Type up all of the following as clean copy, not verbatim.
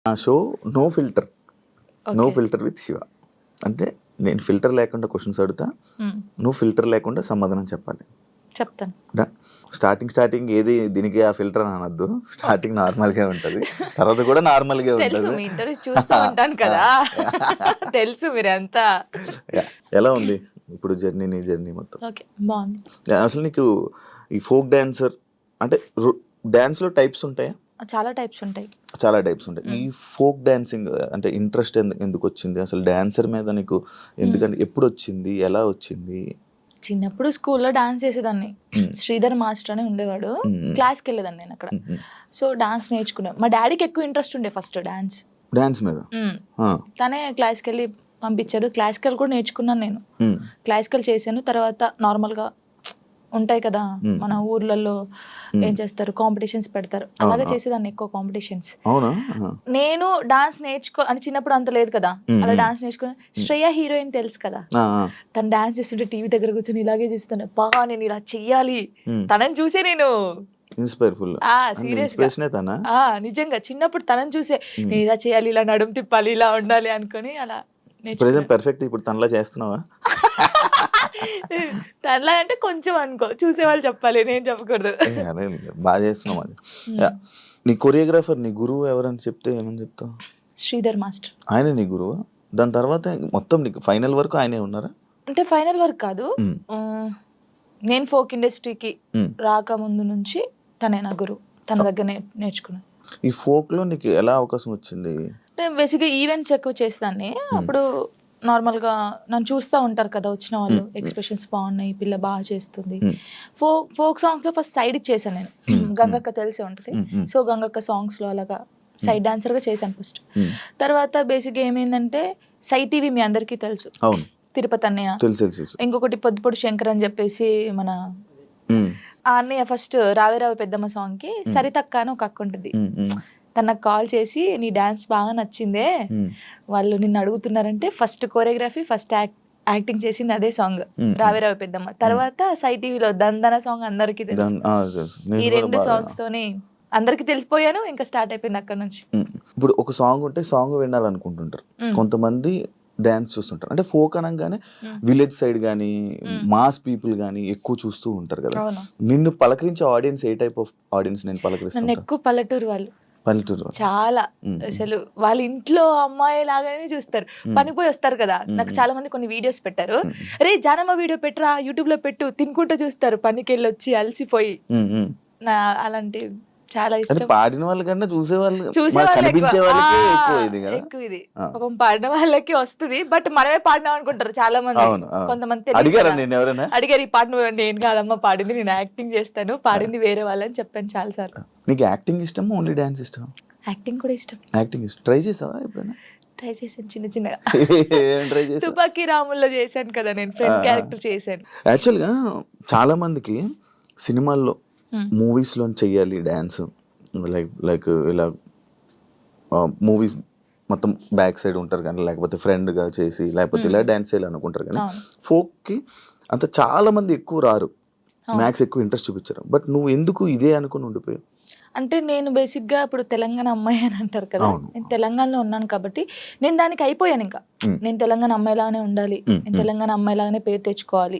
ఆ show no filter Okay. With Shiva. అంటే నేను ఫిల్టర్ లేకుండా క్వశ్చన్స్ అడుగుతా, నువ్వు ఫిల్టర్ లేకుండా సమాధానం చెప్పాలి. చెప్తాను. స్టార్టింగ్ ఏది దీనికి ఆ ఫిల్టర్ అని అనొద్దు. స్టార్టింగ్ నార్మల్గా ఉంటుంది, తర్వాత కూడా నార్మల్గా తెలుసు, ఉంటుంది. మీ ఇంటర్వ్యూ చూస్తూ ఉంటాను కదా. తెలుసు మీరంతా. ఎలా ఉంది ఇప్పుడు నీ జర్నీ మొత్తం? ఓకే, బాగుంది. అసలు నీకు ఈ ఫోక్ డాన్సర్ అంటే డాన్స్లో టైప్స్ ఉంటాయా? చాలా టైప్స్ ఉంటాయి. చాలా టైప్స్ ఉంటాయి. ఈ ఫోక్ డాన్సింగ్ అంటే ఇంట్రెస్ట్ ఎందుకు వచ్చింది అసలు డాన్సర్ మీద నీకు? ఎందుకంటే ఎప్పుడు వచ్చింది, ఎలా వచ్చింది? చిన్నప్పుడు స్కూల్లో డాన్స్ చేసేదాన్ని. శ్రీధర్ మాస్టర్ అని ఉండేవాడు, క్లాస్కి వెళ్ళేదాన్ని నేను అక్కడ. సో డాన్స్ నేర్చుకున్నాను. మా డాడీకి ఎక్కువ ఇంట్రెస్ట్ ఉండే ఫస్ట్ డాన్స్ మీద. తనే క్లాస్కి వెళ్ళి పంపించాడు. క్లాసికల్ కూడా నేర్చుకున్నాను నేను. క్లాసికల్ చేశాను. తర్వాత నార్మల్గా ఉంటాయి కదా మన ఊర్లలో ఏం చేస్తారు, కాంపిటీషన్స్ పెడతారు, అలాగే చేసేదాన్ని ఎక్కువ కాంపిటీషన్స్. నేను డాన్స్ అంటే చిన్నప్పుడు అంత లేదు కదా, అలా డాన్స్ నేర్చుకుని. శ్రేయ హీరోయిన్ తెలుసు కదా, తను డాన్స్ చేస్తుంటే టీవీ దగ్గర కూర్చొని ఇలాగే చూస్తాను, నేను ఇలా చెయ్యాలి. తనని చూసే నేను నిజంగా చిన్నప్పుడు తనని చూసే నేను ఇలా చేయాలి, ఇలా నడుము తిప్పాలి, ఇలా ఉండాలి అనుకుని అలా పర్ఫెక్ట్. ఇప్పుడు తనలా చేస్తున్నావా? తనలా అంటే కొంచెం అనుకో, చూసేవాళ్ళు చెప్పాలి, నేను చెప్పకూడదు. బాగా చేస్తున్నావు. అది నీ కొరియోగ్రాఫర్, నీ గురువు ఎవరని చెప్తే ఏమని చెప్తావు? శ్రీధర్ మాస్టర్. ఆయన నీ గురువు? దాని తర్వాత మొత్తం నీకు ఫైనల్ వరకు ఆయనే ఉన్నారా? అంటే ఫైనల్ వర్క్ కాదు, నేను ఫోక్ ఇండస్ట్రీకి రాకముందు నుంచి తనే నా గురువు. తన దగ్గర నేర్చుకున్నాను. ఈ ఫోక్ లో నీకు ఎలా అవకాశం వచ్చింది? బేసిక్గా ఈవెంట్స్ ఎక్కువ చేస్తాను. అప్పుడు నార్మల్గా నన్ను చూస్తూ ఉంటారు కదా వచ్చిన వాళ్ళు, ఎక్స్ప్రెషన్స్ బాగున్నాయి, పిల్ల బాగా చేస్తుంది. ఫోక్ సాంగ్స్ లో ఫస్ట్ సైడ్ చేశాను నేను. గంగక్క తెలిసే ఉంటుంది. సో గంగక్క సాంగ్స్ లో అలాగా సైడ్ డాన్సర్ గా చేశాను ఫస్ట్. తర్వాత బేసిక్గా ఏమైందంటే సై టీవీ మీ అందరికీ తెలుసు, తిరుపతి అన్నయ్య. ఇంకొకటి పొద్దుపొడి శంకర్ అని చెప్పేసి మన ఆ అన్నయ్య ఫస్ట్ రావే రావే పెద్దమ్మ సాంగ్ కి సరితక్క అని ఒక అక్క ఉంటుంది. తను నాకు కాల్ చేసి నీ డాన్స్ బాగా నచ్చిందే, వాళ్ళు నిన్ను అడుగుతున్నారంటే ఫస్ట్ కోరియోగ్రఫీ ఫస్ట్ యాక్టింగ్ చేసింది అదే సాంగ్ రావే రావే పెద్దమ్మ. తర్వాత సై టీవీలో దందన సాంగ్ అందరికీ తెలుసు. ఈ రెండు సాంగ్స్ తోనే అందరికి తెలిసిపోయాను. ఇంకా స్టార్ట్ అయిపోయింది అక్కడ నుంచి. ఇప్పుడు ఒక సాంగ్ ఉంటే సాంగ్ వినాలనుకుంటుంటారు కొంతమంది, డాన్స్ చూస్తుంటారు. అంటే ఫోక్ అనగానే విలేజ్ సైడ్ కానీ మాస్ పీపుల్ కానీ ఎక్కువ చూస్తూ ఉంటారు కదా. నిన్ను పలకరించే audience a type of audience? నేను పలకరిస్తాను ఎక్కువ పల్లెటూరు వాళ్ళు. చాలా అసలు వాళ్ళ ఇంట్లో అమ్మాయి లాగానే చూస్తారు. పనిపోయి వస్తారు కదా, నాకు చాలా మంది కొన్ని వీడియోస్ పెట్టారు, రే జానమ్మ వీడియో పెట్టరా యూట్యూబ్ లో పెట్టు, తినుకుంటూ చూస్తారు పనికి వెళ్ళి వచ్చి అలసిపోయి. అలాంటి చాలా ఇష్టం. పాడిన వాళ్ళకన్నా చూసేవాళ్ళు ఎక్కువ ఇది. పాపం పాడిన వాళ్ళకి వస్తుంది, బట్ మనమే పాడినాం అనుకుంటారు చాలా మంది. కొంతమంది అడిగారు, ఈ పాట నేను కాదమ్మా పాడింది, నేను యాక్టింగ్ చేస్తాను, పాడింది వేరే వాళ్ళని చెప్పాను చాలా సార్లు. నీకు యాక్టింగ్ ఇష్టం, ఓన్లీ డాన్స్ ఇష్టం? యాక్టింగ్ కూడా ఇష్టం. యాక్టింగ్ ఇష్టం. ట్రై చేసావా ఎప్పుడైనా? ట్రై చేశాను చిన్నగా. తుపాకీ రాముల్లో చేశాను కదా నేను, ఫ్రెండ్ క్యారెక్టర్ చేశాను. యాక్చువల్గా చాలా మందికి సినిమాల్లో మూవీస్లో చెయ్యాలి డాన్స్, లైక్ ఇలా మూవీస్ మొత్తం బ్యాక్ సైడ్ ఉంటారు కానీ, లేకపోతే ఫ్రెండ్గా చేసి, లేకపోతే ఇలా డాన్స్ చేయాలి అనుకుంటారు కానీ, ఫోక్కి అంత చాలా మంది ఎక్కువ రారు, మ్యాక్స్ ఎక్కువ ఇంట్రెస్ట్ చూపించారు. బట్ నువ్వు ఎందుకు ఇదే అనుకుని ఉండిపోయావు? అంటే నేను బేసిక్గా ఇప్పుడు తెలంగాణ అమ్మాయి అని అంటారు కదా, నేను తెలంగాణలో ఉన్నాను కాబట్టి నేను దానికి అయిపోయాను. ఇంకా నేను తెలంగాణ అమ్మాయిలాగానే ఉండాలి, నేను తెలంగాణ అమ్మాయిలాగానే పేరు తెచ్చుకోవాలి,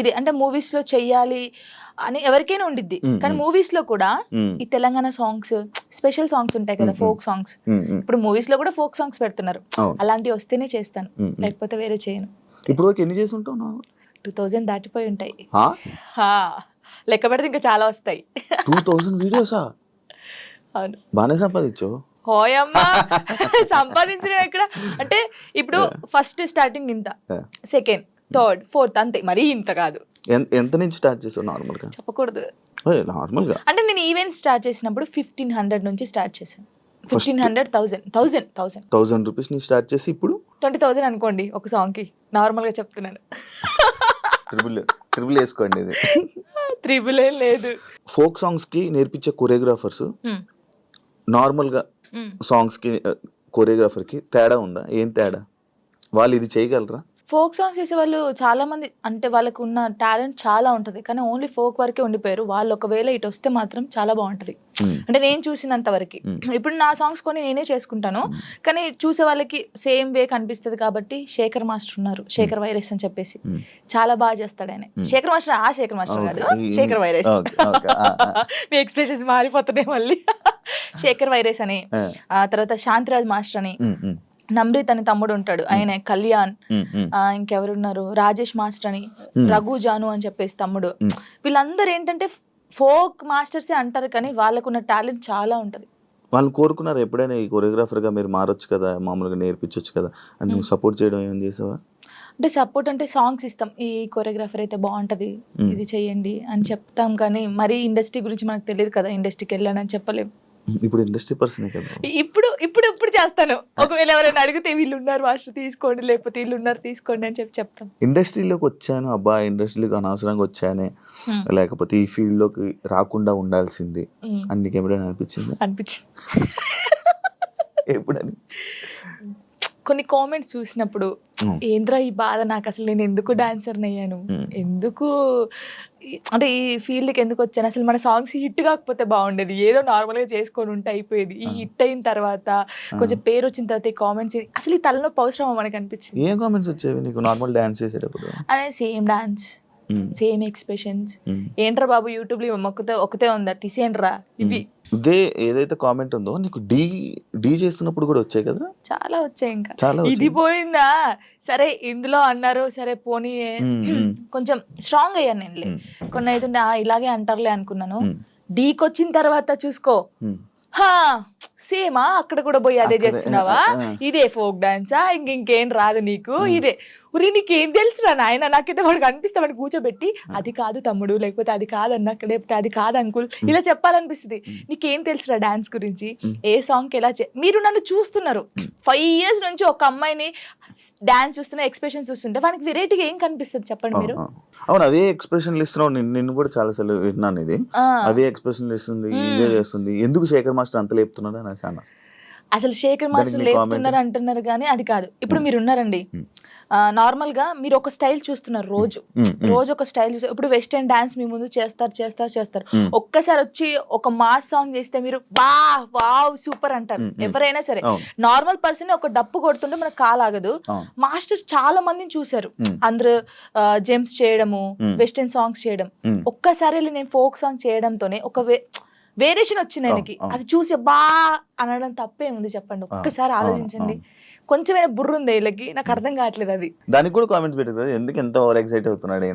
ఇది అంటే మూవీస్ లో చెయ్యాలి అని ఎవరికైనా ఉండిద్ది. కానీ మూవీస్ లో కూడా ఈ తెలంగాణ సాంగ్స్, స్పెషల్ సాంగ్స్ ఉంటాయి కదా, ఫోక్ సాంగ్స్. ఇప్పుడు మూవీస్ లో కూడా ఫోక్ సాంగ్స్ పెడుతున్నారు, అలాంటివి వస్తేనే చేస్తాను, లేకపోతే వేరే చేయను. ఇప్పుడు ఎన్ని చేసి ఉంటావు? 2000 దాటిపోయి ఉంటాయి. లెక్క పెడితే ఇంకా చాలా వస్తాయి. 2000 వీడియోసా? అవును. బాగానే సంపాదించావు. హోయమ్మా, సంపాదించడం ఎక్కడ అంటే, ఇప్పుడు ఫస్ట్ స్టార్టింగ్ ఇంత, సెకండ్, థర్డ్, ఫోర్త్, అంతే, మరీ ఇంత కాదు. ఎంత నుంచి స్టార్ట్ చేసావు? నార్మల్గా చెప్పకూడదు. నార్మల్గా అంటే నేను ఈవెంట్ స్టార్ట్ చేసినప్పుడు 1500 నుంచి స్టార్ట్ చేశాను. 1500, 1000 రూపీస్ నుంచి స్టార్ట్ చేసి ఇప్పుడు 20,000 అనుకోండి ఒక సాంగ్ కి. నార్మల్ గా చెప్తున్నాను. త్రిబుల్ వేసుకోండి. ఇది త్రిబుల్ లేదు. ఫోక్ సాంగ్స్ కి నేర్పించే కొరియోగ్రాఫర్స్ నార్మల్ గా సాంగ్స్ కి కొరియోగ్రాఫర్ కి తేడా ఉందా? ఏం తేడా? వాళ్ళు ఇది చేయగలరా? ఫోక్ సాంగ్స్ చేసే వాళ్ళు చాలా మంది అంటే వాళ్ళకు ఉన్న టాలెంట్ చాలా ఉంటది కానీ ఓన్లీ ఫోక్ వరకే ఉండిపోయారు. వాళ్ళు ఒకవేళ ఇటు వస్తే మాత్రం చాలా బాగుంటది. అంటే నేను చూసినంత వరకు ఇప్పుడు నా సాంగ్స్ కొని నేనే చేసుకుంటాను కానీ చూసే వాళ్ళకి సేమ్ వే కనిపిస్తుంది కాబట్టి శేఖర్ మాస్టర్ ఉన్నారు, శేఖర్ వైరస్ అని చెప్పేసి చాలా బాగా చేస్తాడు ఆయన. శేఖర్ మాస్టర్ శేఖర్ మాస్టర్ కాదు, శేఖర్ వైరస్. మీ ఎక్స్ప్రెషన్స్ మారిపోతున్నాయి మళ్ళీ. శేఖర్ వైరస్ అని, ఆ తర్వాత శాంతిరాజ్ మాస్టర్ అని, నమ్రీత్ అని తమ్ముడు ఉంటాడు ఆయన, కళ్యాణ్, ఇంకెవరున్నారు రాజేష్ మాస్టర్ అని, రఘు జాను అని చెప్పేసి తమ్ముడు. వీళ్ళందరూ ఏంటంటే ఫోక్ మాస్టర్సే అంటారు కానీ వాళ్ళకున్న టాలెంట్ చాలా ఉంటది. వాళ్ళు కోరుకున్నారు ఎప్పుడైనా ఈ కొరియోగ్రాఫర్గా మీరు మారొచ్చు కదా, మామూలుగా నేర్పించవచ్చు కదా అని నువ్వు సపోర్ట్ చేయడం ఏం చేసావా? అంటే సపోర్ట్ అంటే సాంగ్స్ ఇస్తాం, ఈ కొరియోగ్రాఫర్ అయితే బాగుంటది ఇది చెయ్యండి అని చెప్తాం కానీ మరీ ఇండస్ట్రీ గురించి మనకు తెలియదు కదా, ఇండస్ట్రీకి వెళ్ళానని చెప్పలేం. ఇప్పుడు ఇండస్ట్రీ పర్సన్ కదా. ఇప్పుడు చేస్తాను. ఒకవేళ ఎవరైనా అడిగితే వీళ్ళు ఉన్నారు మాస్టర్ తీసుకోండి, లేకపోతే వీళ్ళు ఉన్నారు తీసుకోండి అని చెప్తాం. ఇండస్ట్రీలోకి వచ్చాను అబ్బా, ఇండస్ట్రీలోకి అనవసరంగా వచ్చానే, లేకపోతే ఈ ఫీల్డ్ లోకి రాకుండా ఉండాల్సింది అని నీకు ఎప్పుడైనా అనిపించింది? ఎప్పుడని కొన్ని కామెంట్స్ చూసినప్పుడు ఏంద్రా ఈ బాధ, నాకు అసలు నేను ఎందుకు డాన్సర్ అయ్యాను, ఎందుకు అంటే ఈ ఫీల్డ్కి ఎందుకు వచ్చాను, అసలు మన సాంగ్స్ హిట్ కాకపోతే బాగుండేది, ఏదో నార్మల్గా చేసుకొని ఉంటే అయిపోయేది. ఈ హిట్ అయిన తర్వాత కొంచెం పేరు వచ్చిన తర్వాత ఈ కామెంట్స్ అసలు ఈ తలలో అవసరమా మనకు అనిపించింది. ఏం కామెంట్స్ వచ్చేవి నీకు నార్మల్ డాన్స్ చేసేటప్పుడు? అదే సేమ్ డాన్స్, సేమ్ ఎక్స్ప్రెషన్స్, ఏంట్రా బాబు యూట్యూబ్ లో ఒకతే ఉందా తీసేయండిరా ఇవి. ఇదే ఏదైతే కామెంట్ ఉందో నీకు డీ చేస్తున్నప్పుడు కూడా వచ్చాయి కదా? చాలా వచ్చాయి. ఇంకా చాలా ఇది పోయిందా సరే ఇందులో అన్నారు సరే పోనీ కొంచెం స్ట్రాంగ్ అయ్యాను నేను. కొన్ని అయితే ఇలాగే అంటారులే అనుకున్నాను. డీకి వచ్చిన తర్వాత చూసుకో సేమా అక్కడ కూడా పోయి అదే చేస్తున్నావా, ఇదే ఫోక్ డాన్సా, ఇంకేం రాదు నీకు, ఇదే ఉరి నీకేం తెలుసురా నాయన, నాకైతే వాడికి అనిపిస్తామని కూర్చోబెట్టి అది కాదు తమ్ముడు, లేకపోతే అది కాదన్నా, లేకపోతే అది కాదు అంకుల్ ఇలా చెప్పాలనిపిస్తుంది. నీకేం తెలుసురా డాన్స్ గురించి, ఏ సాంగ్కి ఎలా మీరు నన్ను చూస్తున్నారు 5 years నుంచి ఒక అమ్మాయిని డాన్స్ చూస్తున్నా ఎక్స్ప్రెషన్ చూస్తుంటే వానికి వెరైటీగా ఏం కనిపిస్తుంది చెప్పండి మీరు? అవును, అవే ఎక్స్ప్రెషన్లు ఇస్తున్నావు. నిన్ను కూడా చాలా సార్లు విన్నాను ఇది, అవే ఎక్స్ప్రెషన్లు ఇస్తుంది, ఇవే చేస్తుంది, ఎందుకు శేఖర్ మాస్టర్ అంత లేపుతున్నాడు అని అన్నా. అసలు శేఖర్ మాస్టర్ లేపుతున్నారు అంటున్నారు కానీ అది కాదు. ఇప్పుడు మీరు ఉన్నారండి నార్మల్ గా మీరు ఒక స్టైల్ చూస్తున్నారు, రోజు ఒక స్టైల్ చూస్తారు. ఇప్పుడు వెస్టర్న్ డాన్స్ మీ ముందు చేస్తారు, ఒక్కసారి వచ్చి ఒక మాస్ సాంగ్ చేస్తే మీరు వావ్ సూపర్ అంటారు ఎవరైనా సరే. నార్మల్ పర్సన్ ఒక డప్పు కొడుతుంటే మనకు కాలాగదు. మాస్టర్స్ చాలా మందిని చూసారు, అందరూ జెమ్స్ చేయడము, వెస్టర్న్ సాంగ్స్ చేయడం. ఒక్కసారి నేను ఫోక్ సాంగ్ చేయడంతోనే ఒక వేరియేషన్ వచ్చింది ఆయనకి. అది చూసి అనడం తప్పేముంది చెప్పండి? ఒక్కసారి ఆలోచించండి. కొంచెమైనా బుర్ర ఉంది వీళ్ళకి, నాకు అర్థం కావట్లేదు అది. దానికి కూడా కామెంట్స్ పెట్టారు ఎందుకు ఎంత ఓవర్ ఎక్సైట్ అవుతున్నాడు.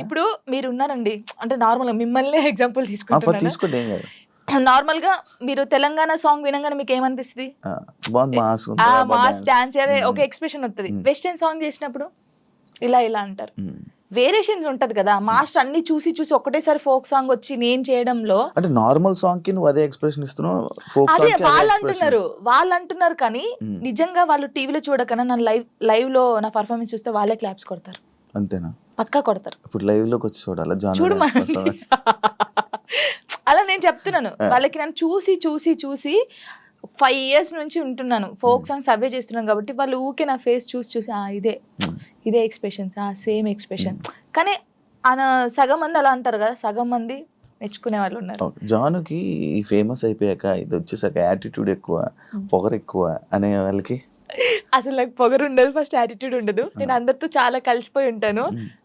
ఇప్పుడు మీరు ఉన్నారండి అంటే నార్మల్ గా మిమ్మల్ని ఎగ్జాంపుల్ తీసుకుంటున్నాను. నార్మల్ గా మీరు తెలంగాణ సాంగ్ వినగానే మీకు ఏమనిపిస్తుంది? మాస్ డాన్స్ ఒక ఎక్స్ప్రెషన్ వస్తుంది. వెస్టర్న్ సాంగ్ చేసినప్పుడు ఇలా అంటారు. వేరియేషన్ ఉంటది కదా. మాస్టర్ అన్ని చూసి ఒకటేసారి ఫోక్ సాంగ్ వచ్చి నేను చేయడంలో అంటే నార్మల్ సాంగ్ కి నువ్వు అదే ఎక్స్ప్రెషన్ ఇస్తున్నావు, అదే వాళ్ళు అంటున్నారు కానీ నిజంగా వాళ్ళు టీవీలో చూడకన్నా నా లైవ్ లో నా పర్ఫార్మెన్స్ చూస్తే వాళ్ళే క్లాప్స్ కొడతారు. అంతేనా? పక్కా కొడతారు. ఇప్పుడు లైవ్ లోకి వచ్చి చూడు అలా నేను చెప్తున్నాను వాళ్ళకి. నన్ను చూసి 5 years నుంచి ఉంటున్నాను, ఫోక్ సాంగ్స్ అవే చేస్తున్నాను కాబట్టి వాళ్ళు ఊకే నా ఫేస్ చూసి ఇదే ఎక్స్ప్రెషన్స్, సేమ్ ఎక్స్ప్రెషన్. కానీ సగం మంది అలా అంటారు కదా, సగం మంది మెచ్చుకునే వాళ్ళు ఉన్నారు. జానుకి ఫేమస్ అయిపోయాక ఇది వచ్చేసాక యాటిట్యూడ్ ఎక్కువ, పొగరు ఎక్కువ అనే వాళ్ళకి అసలు నాకు పొగరు ఉండదు, ఫస్ట్ యాటిట్యూడ్ ఉండదు. నేను అందరితో చాలా కలిసిపోయి ఉంటాను.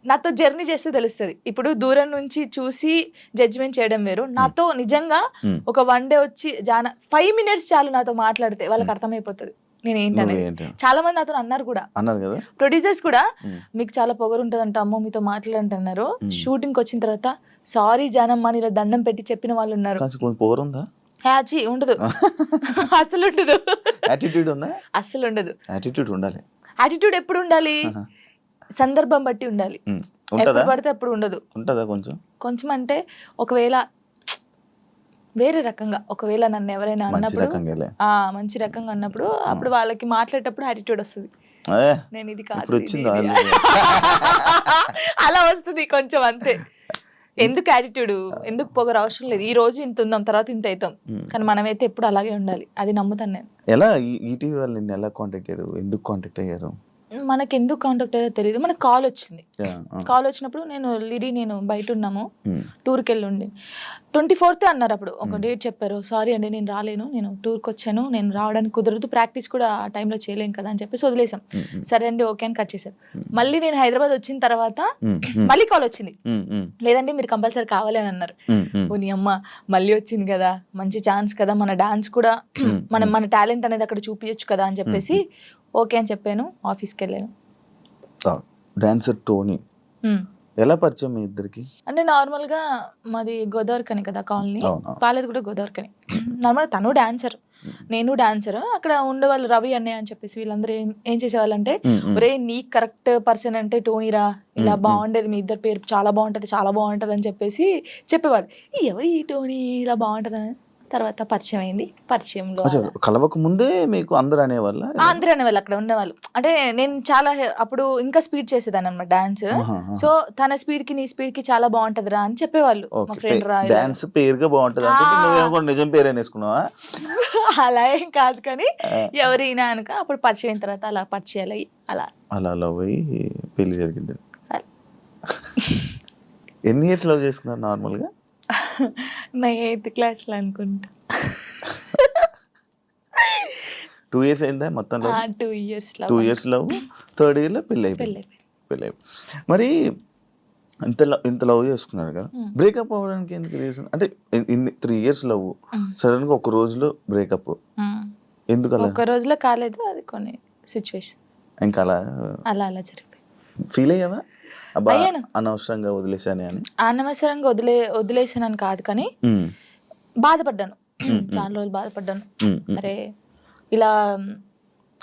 నాతో జర్నీ చేస్తే తెలుస్తుంది. ఇప్పుడు దూరం నుంచి చూసి జడ్జిమెంట్ చేయడం వేరు. నాతో నిజంగా ఒక 1 day వచ్చి 5 minutes చాలు నాతో మాట్లాడితే వాళ్ళకి అర్థమైపోతుంది నేను ఏంటనేది. చాలా మంది నాతో అన్నారు కదా, ప్రొడ్యూసర్స్ కూడా మీకు చాలా పొగరు ఉంటుంది అంట, అమ్మో మీతో మాట్లాడంటే అన్నారు. షూటింగ్ వచ్చిన తర్వాత సారీ జానమ్మ అని ఇలా దండం పెట్టి చెప్పిన వాళ్ళు ఉన్నారు. ఉండదు, అసలు ఉండదు. యాటిట్యూడ్ ఉందా? అసలు ఉండదు. యాటిట్యూడ్ ఉండాలి. యాటిట్యూడ్ ఎప్పుడు ఉండాలి? సందర్భం బట్టి ఉండాలి. ఎప్పుడు పడితే అప్పుడు ఉండదు. ఉంటదా కొంచెం అంటే ఒకవేళ వేరే రకంగా, ఒకవేళ నన్ను ఎవరైనా అన్నప్పుడు మంచి రకంగా అన్నప్పుడు అప్పుడు వాళ్ళకి మాట్లాడేటప్పుడు యాటిట్యూడ్ వస్తుంది. నేను ఇది కాదు అలా వస్తుంది కొంచెం అంతే. ఎందుకు యాటిట్యూడ్, ఎందుకు పొగరు అవసరం లేదు. ఈ రోజు ఇంత ఉందాం, తర్వాత ఇంత అవుతాం, కానీ మనమైతే ఎప్పుడు అలాగే ఉండాలి. అది నమ్ముతాను నేను. ఎలా ఈటీవీ వాళ్ళు నిన్ను ఎలా కాంటాక్ట్ అయ్యారు, ఎందుకు కాంటాక్ట్ అయ్యారు? మనకి ఎందుకు కాంటాక్ట్ అయ్యారో తెలియదు. మనకు కాల్ వచ్చింది. Yeah, కాల్ వచ్చినప్పుడు నేను బయట ఉన్నాము, Hmm. టూర్కి వెళ్ళి ఉండి 24th అన్నారు. అప్పుడు ఒక డేట్ చెప్పారు. సారీ అండి నేను రాలేను, నేను టూర్కి వచ్చాను, నేను రావడానికి కుదరదు, ప్రాక్టీస్ కూడా ఆ టైంలో చేయలేను కదా అని చెప్పేసి వదిలేసాం. సరే అండి ఓకే అని కట్ చేశారు. మళ్ళీ నేను హైదరాబాద్ వచ్చిన తర్వాత మళ్ళీ కాల్ వచ్చింది. లేదండి మీరు కంపల్సరీ కావాలి అని అన్నారు. ఓ నీ అమ్మ, మళ్ళీ వచ్చింది కదా, మంచి ఛాన్స్ కదా, మన డాన్స్ కూడా మన టాలెంట్ అనేది అక్కడ చూపించచ్చు కదా అని చెప్పేసి ఓకే అని చెప్పాను. ఆఫీస్కి వెళ్ళాను. డాన్సర్ టోనీ ఎలా పరిచయం మీ ఇద్దరికి? అంటే నార్మల్గా మాది గోదావరికని కదా కాలనీ, అవును. వాళ్ళది కూడా గోదావరికని. నార్మల్గా తను డాన్సర్, నేను డాన్సర్. అక్కడ ఉండేవాళ్ళు రవి అన్నయ్య అని చెప్పేసి వీళ్ళందరూ ఏం చేసేవాళ్ళు అంటే, ఒరే నీ కరెక్ట్ పర్సన్ అంటే టోనీరా, ఇలా బాగుండేది, మీ ఇద్దరు పేరు చాలా బాగుంటది అని చెప్పేసి చెప్పేవాళ్ళు. ఎవరు ఈ టోనీ ఇలా బాగుంటది అని తర్వాత పరిచయం అయింది. పరిచయంలో కలవక ముందే మీకు అందరు అనేవాళ్ళ? అందరూ అనేవాళ్ళు అక్కడ ఉండేవాళ్ళు. అంటే నేను చాలా అప్పుడు ఇంకా స్పీడ్ చేసేదాన్ని అనమాట డాన్స్. సో తన స్పీడ్ కి నీ స్పీడ్ కి చాలా బాగుంటదిరా అని చెప్పేవాళ్ళు. మా ఫ్రెండ్ రా డాన్స్ పేరుగా బాగుంటది అంటే నువ్వేమో నిజం పేరు అనేసుకున్నావా? అలా ఏం కాదు కానీ ఎవరైనా అనుక అప్పుడు పరిచయం అయిన తర్వాత అలా పరిచయాలు అయ్యి అలా లవ్ అయ్యి పెళ్లి జరిగింది. ఎన్ని ఇయర్స్ లవ్ చేసుకున్నారు నార్మల్గా? నా 8th క్లాస్లో అనుకుంటా. 2 years అయిందా మొత్తం? 2 years 2 years love, 3rd year లో పెళ్ళి అయిపోయింది. మరి ఇంత లవ్ చేసుకున్నారు కదా, బ్రేకప్ అవ్వడానికి ఎందుకు రీజన్? అంటే 3 years లవ్, సడన్ గా ఒక రోజులో బ్రేకప్ ఎందుకు? అలా ఒక రోజులో కాలేదు, అది కొన్ని సిచ్యువేషన్ ఇంకా అలా జరిగిపోయింది. ఫీల్ అయ్యావా అనవసరంగా వదిలేసాను అని? అనవసరంగా వదిలేసానని కాదు కానీ బాధపడ్డాను. చాలా రోజులు బాధపడ్డాను. అరే ఇలా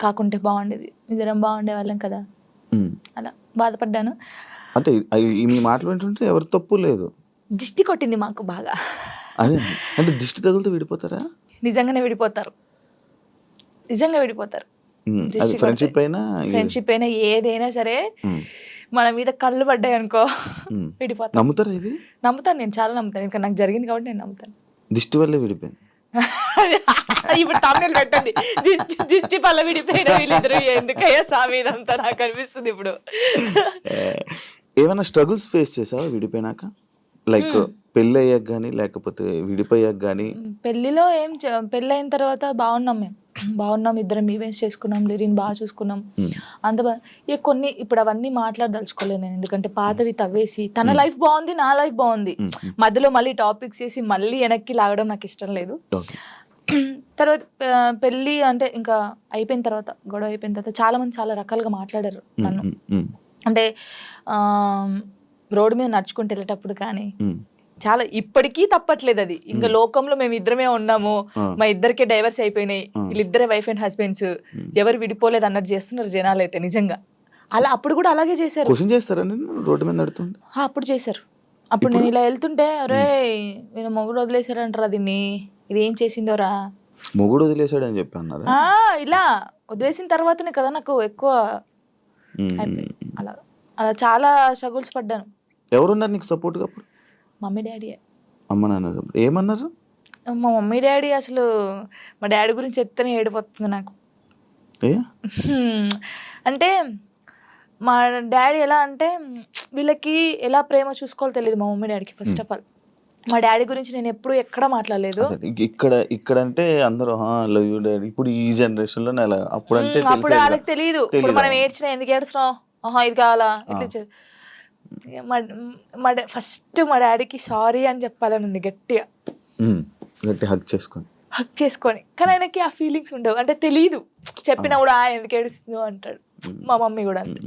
కాకుంటే బాగుండేది, ఇద్దరం బాగుండే వాళ్ళం కదా, అలా బాధపడ్డాను. అంటే మీ మాటలు వింటుంటే ఎవరి తప్పు లేదు. దిష్టి కొట్టింది మాకు బాగా. అదే అంటే దిష్టి తగులుతూ విడిపోతారా? నిజంగా విడిపోతారు. ఫ్రెండ్షిప్ అయినా ఏదైనా సరే మన మీద కళ్ళు పడ్డాయి అనుకో విడిపోతాను. నమ్ముతారా ఇది? నమ్ముతాను, నేను చాలా నమ్ముతాను. ఇంకా నాకు జరిగింది కాబట్టి నేను నమ్ముతాను. దిష్టి వల్లే విడిపోయింది. ఇప్పుడు తమిళ పెట్టండి, దిష్టి వల్ల విడిపోయిన వీళ్ళిద్దరు ఎందుకయ్యా సామి ఇదంతా నాకు అనిపిస్తుంది ఇప్పుడు. ఏమైనా స్ట్రగుల్స్ ఫేస్ చేసావా విడిపోయినాక? లైక్ పెళ్ళి అయ్యాక కానీ లేకపోతే విడిపోయాక కానీ? పెళ్లిలో పెళ్ళి అయిన తర్వాత బాగున్నాం, ఇద్దరం ఈవెంట్స్ చేసుకున్నాం, లిరిన్ బాగా చూసుకున్నాం, అంత బాగా. కొన్ని ఇప్పుడు అవన్నీ మాట్లాడదలుచుకోలేదు నేను, ఎందుకంటే పాతవి తవ్వేసి తన లైఫ్ బాగుంది, నా లైఫ్ బాగుంది, మధ్యలో మళ్ళీ టాపిక్స్ చేసి మళ్ళీ వెనక్కి లాగడం నాకు ఇష్టం లేదు. తర్వాత పెళ్ళి అంటే ఇంకా అయిపోయిన తర్వాత, గొడవ అయిపోయిన తర్వాత చాలా మంది చాలా రకాలుగా మాట్లాడారు నన్ను. అంటే రోడ్డు మీద నడుచుకుంటూ వెళ్ళేటప్పుడు కానీ చాలా, ఇప్పటికీ తప్పట్లేదు అది. ఇంకా లోకంలో మేము ఇద్దరమే ఉన్నాము, మా ఇద్దరికే డైవర్స్ అయిపోయినాయి, వీళ్ళిద్దరే వైఫ్ అండ్ హస్బెండ్స్, ఎవరు విడిపోలేదు అన్నట్టు చేస్తున్నారు జనాలు అయితే. నిజంగా అలా అప్పుడు కూడా అలాగే చేశారు. రోడ్డు మీద నడుతుంది అప్పుడు చేశారు. అప్పుడు నేను ఇలా వెళ్తుంటే, అరే నేను మొగుడు వదిలేశారంటారా దీన్ని, ఇది ఏం చేసిందోరా, మొగుడు వదిలేశాడు అని చెప్పి అన్నారు. ఇలా వదిలేసిన తర్వాతనే కదా నాకు ఎక్కువ అలా అలా చాలా స్ట్రగుల్స్ పడ్డాను. ఎవరున్నారు నీకు సపోర్ట్ గా అప్పుడు? Mummy daddy. అమ్మ నాన్న ఏమన్నారు? మా మమ్మీ డాడీ అసలు, మా డాడీ గురించి ఎత్తనే ఏడిపోతుంది నాకు. అంటే మా డాడీ ఎలా అంటే, వీళ్ళకి ఎలా ప్రేమ చూసుకోవాలో తెలియదు మా మమ్మీ డాడీకి. ఫస్ట్ ఆఫ్ ఆల్ మా డాడీ గురించి నేను ఎప్పుడు ఎక్కడ మాట్లాడలేదు. ఇక్కడ అంటే అందరూ లవ్ యూ డాడీ, ఇప్పుడు ఈ జనరేషన్ లో అప్పుడు అంటే అప్పుడు వాళ్ళకి తెలియదు. ఇప్పుడు మనం ఏడ్చినా ఎందుకు ఏడుస్తున్నావు, ఇది కావాలా, ఇట్లా. ఫస్ట్ మా డాడీకి సారీ అని చెప్పాలని ఉంది గట్టిగా, హగ్ చేసుకొని. కానీ ఆయనకి ఆ ఫీలింగ్స్ ఉండవు, అంటే తెలీదు. చెప్పినా కూడా ఎందుకు ఏడుస్తుందో అంటాడు. మా మమ్మీ కూడా అంతే.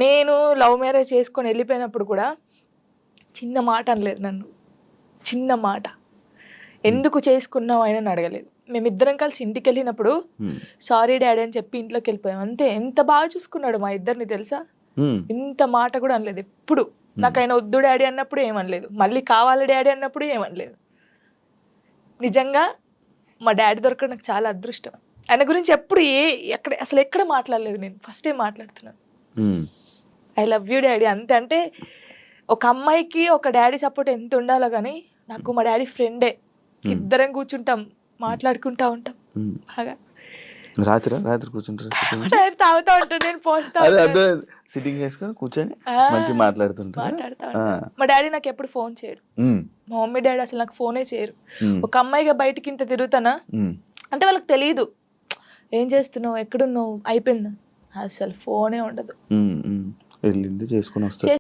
నేను లవ్ మ్యారేజ్ చేసుకొని వెళ్ళిపోయినప్పుడు కూడా చిన్న మాట అనలేదు నన్ను, చిన్న మాట. ఎందుకు చేసుకున్నావు అయినా అడగలేదు. మేమిద్దరం కలిసి ఇంటికి వెళ్ళినప్పుడు సారీ డాడీ అని చెప్పి ఇంట్లోకి వెళ్ళిపోయాం అంతే. ఎంత బాగా చూసుకున్నాడు మా ఇద్దరిని తెలుసా, ఇంత మాట కూడా అనలేదు ఎప్పుడు. నాకు ఆయన వద్దు డాడీ అన్నప్పుడు ఏమనలేదు, మళ్ళీ కావాలి డాడీ అన్నప్పుడు ఏమనలేదు. నిజంగా మా డాడీ దొరకడం నాకు చాలా అదృష్టం. ఆయన గురించి ఎప్పుడు ఎక్కడ మాట్లాడలేదు నేను, ఫస్ట్ టైం మాట్లాడుతున్నాను. ఐ లవ్ యూ డాడీ అంతే. అంటే ఒక అమ్మాయికి ఒక డాడీ సపోర్ట్ ఎంత ఉండాలో కానీ నాకు మా డాడీ ఫ్రెండే. ఇద్దరం కూర్చుంటాం, మాట్లాడుకుంటా ఉంటాం బాగా. రాత్రి కూర్చుంటారు sitting? డాడీ తాగుతా ఉంటాడు, నేను పోస్తా అదే ఉంటాను. అదే సిట్టింగ్ చేసుకొని కూర్చొని మంచిగా మాట్లాడుతుంటారు. మాట్లాడుతా ఉంటాను. మా డాడీ నాకు ఎప్పుడు ఫోన్ చేయడు, మా మమ్మీ డాడీ అసలు నాకు ఫోనే చేయరు. ఒక అమ్మాయిగా బయటికి ఇంత తిరుగుతానా అంటే వాళ్ళకి తెలియదు ఏం చేస్తున్నావు, ఎక్కడున్నావు, అయిపోయింది, అసలు ఫోనే ఉండదు. వెళ్ళింది చేసుకొని వస్తారు.